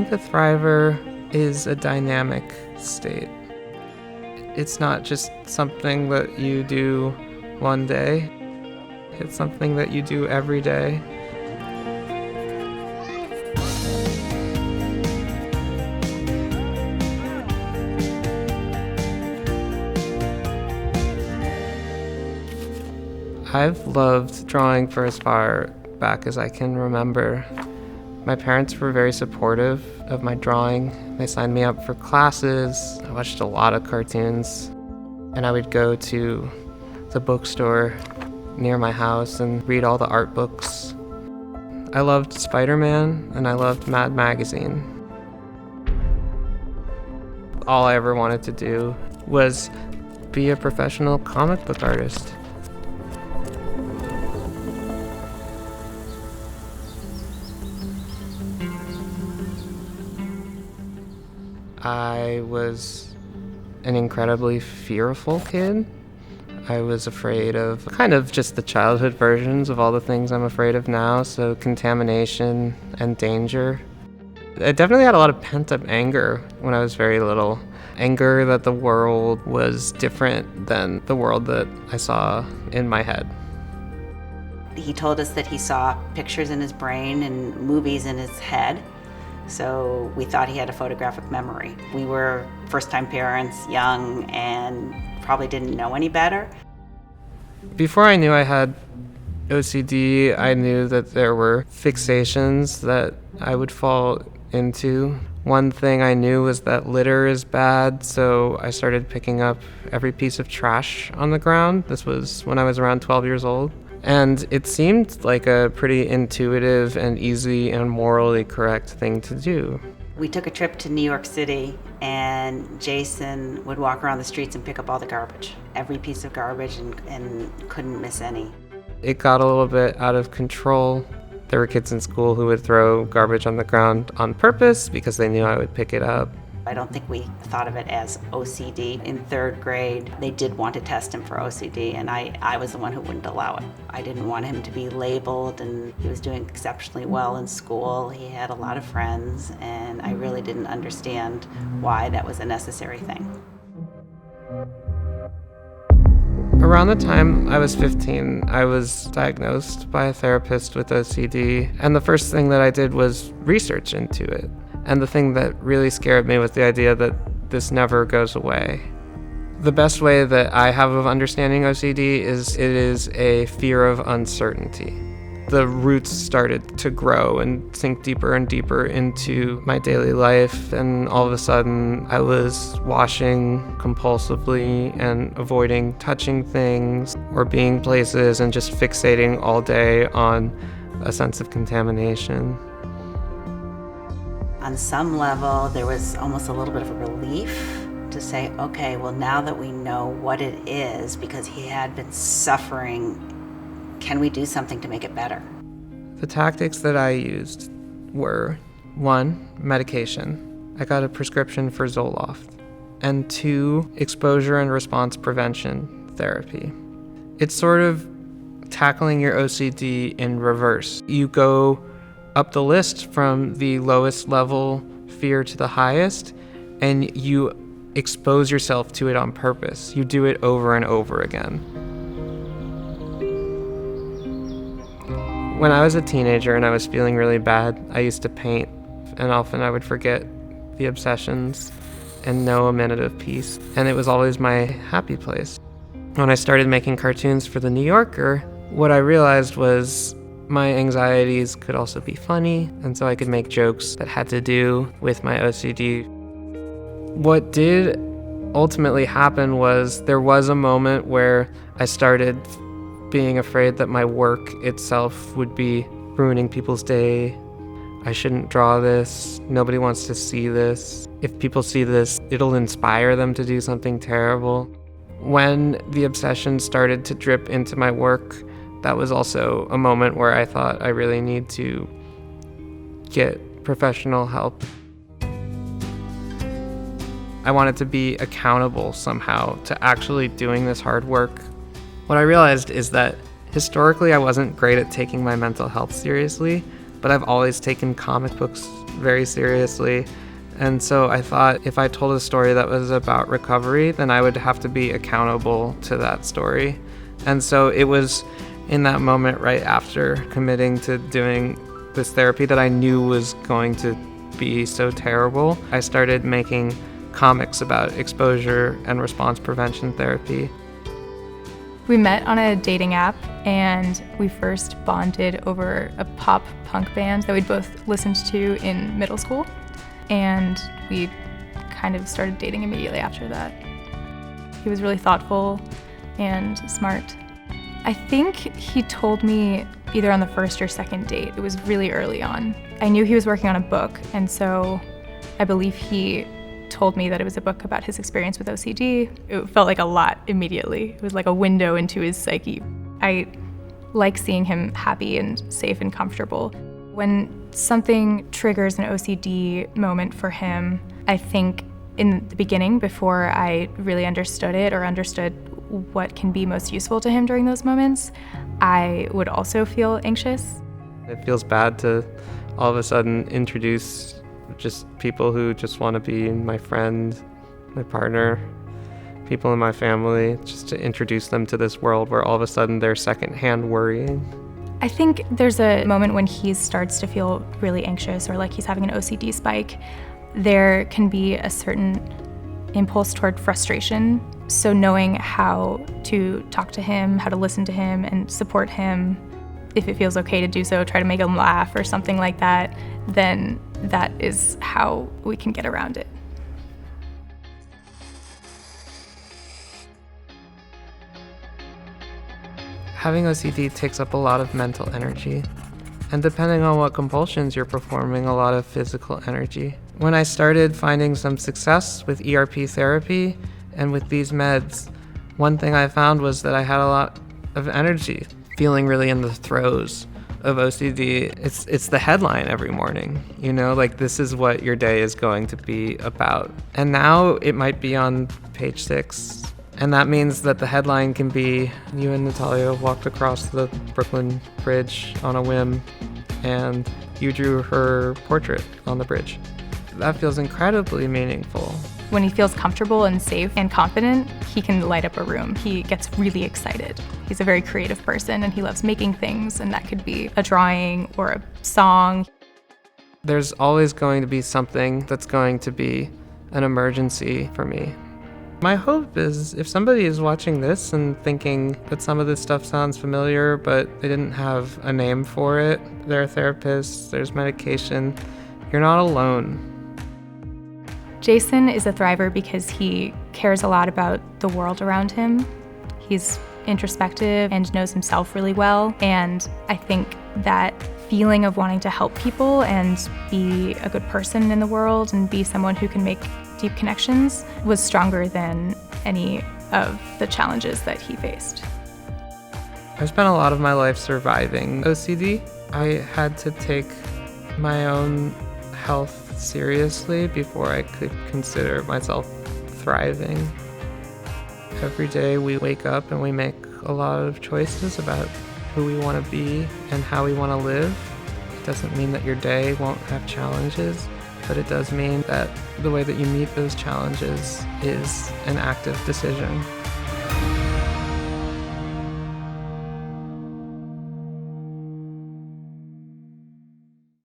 think a thriver is a dynamic state. It's not just something that you do one day. It's something that you do every day. I've loved drawing for as far back as I can remember. My parents were very supportive of my drawing. They signed me up for classes. I watched a lot of cartoons. And I would go to the bookstore near my house and read all the art books. I loved Spider-Man and I loved Mad Magazine. All I ever wanted to do was be a professional comic book artist. I was an incredibly fearful kid. I was afraid of kind of just the childhood versions of all the things I'm afraid of now, so contamination and danger. I definitely had a lot of pent-up anger when I was very little. Anger that the world was different than the world that I saw in my head. He told us that he saw pictures in his brain and movies in his head. So we thought he had a photographic memory. We were first-time parents, young, and probably didn't know any better. Before I knew I had OCD, I knew that there were fixations that I would fall into. One thing I knew was that litter is bad, so I started picking up every piece of trash on the ground. This was when I was around 12 years old. And it seemed like a pretty intuitive and easy and morally correct thing to do. We took a trip to New York City, and Jason would walk around the streets and pick up all the garbage, every piece of garbage, and couldn't miss any. It got a little bit out of control. There were kids in school who would throw garbage on the ground on purpose because they knew I would pick it up. I don't think we thought of it as OCD. In third grade, they did want to test him for OCD, and I was the one who wouldn't allow it. I didn't want him to be labeled, and he was doing exceptionally well in school. He had a lot of friends, and I really didn't understand why that was a necessary thing. Around the time I was 15, I was diagnosed by a therapist with OCD, and the first thing that I did was research into it. And the thing that really scared me was the idea that this never goes away. The best way that I have of understanding OCD is it is a fear of uncertainty. The roots started to grow and sink deeper and deeper into my daily life, and all of a sudden I was washing compulsively and avoiding touching things or being places and just fixating all day on a sense of contamination. On some level, there was almost a little bit of a relief to say, okay, well, now that we know what it is, because he had been suffering, can we do something to make it better? The tactics that I used were, 1, medication. I got a prescription for Zoloft. And 2, exposure and response prevention therapy. It's sort of tackling your OCD in reverse. You go up the list from the lowest level fear to the highest, and you expose yourself to it on purpose. You do it over and over again. When I was a teenager and I was feeling really bad, I used to paint, and often I would forget the obsessions and know a minute of peace, and it was always my happy place. When I started making cartoons for The New Yorker, what I realized was my anxieties could also be funny, and so I could make jokes that had to do with my OCD. What did ultimately happen was there was a moment where I started being afraid that my work itself would be ruining people's day. I shouldn't draw this. Nobody wants to see this. If people see this, it'll inspire them to do something terrible. When the obsession started to drip into my work, that was also a moment where I thought I really need to get professional help. I wanted to be accountable somehow to actually doing this hard work. What I realized is that historically I wasn't great at taking my mental health seriously, but I've always taken comic books very seriously. And so I thought if I told a story that was about recovery, then I would have to be accountable to that story. And so it was in that moment right after committing to doing this therapy that I knew was going to be so terrible. I started making comics about exposure and response prevention therapy. We met on a dating app and we first bonded over a pop punk band that we'd both listened to in middle school. And we kind of started dating immediately after that. He was really thoughtful and smart. I think he told me either on the first or second date. It was really early on. I knew he was working on a book, and so I believe he told me that it was a book about his experience with OCD. It felt like a lot immediately. It was like a window into his psyche. I like seeing him happy and safe and comfortable. When something triggers an OCD moment for him, I think in the beginning, before I really understood it or understood what can be most useful to him during those moments, I would also feel anxious. It feels bad to all of a sudden introduce just people who just want to be my friend, my partner, people in my family, just to introduce them to this world where all of a sudden they're secondhand worrying. I think there's a moment when he starts to feel really anxious or like he's having an OCD spike. There can be a certain impulse toward frustration. So knowing how to talk to him, how to listen to him and support him, if it feels okay to do so, try to make him laugh or something like that, then that is how we can get around it. Having OCD takes up a lot of mental energy, and depending on what compulsions you're performing, a lot of physical energy. When I started finding some success with ERP therapy and with these meds, one thing I found was that I had a lot of energy, feeling really in the throes of OCD. It's the headline every morning, you know, like this is what your day is going to be about. And now it might be on page 6. And that means that the headline can be, you and Natalia walked across the Brooklyn Bridge on a whim, and you drew her portrait on the bridge. That feels incredibly meaningful. When he feels comfortable and safe and confident, he can light up a room. He gets really excited. He's a very creative person and he loves making things, and that could be a drawing or a song. There's always going to be something that's going to be an emergency for me. My hope is if somebody is watching this and thinking that some of this stuff sounds familiar, but they didn't have a name for it, there are therapists, there's medication, you're not alone. Jason is a thriver because he cares a lot about the world around him. He's introspective and knows himself really well, and I think that feeling of wanting to help people and be a good person in the world and be someone who can make deep connections was stronger than any of the challenges that he faced. I spent a lot of my life surviving OCD. I had to take my own health seriously before I could consider myself thriving. Every day we wake up and we make a lot of choices about who we want to be and how we want to live. It doesn't mean that your day won't have challenges, but it does mean that the way that you meet those challenges is an active decision.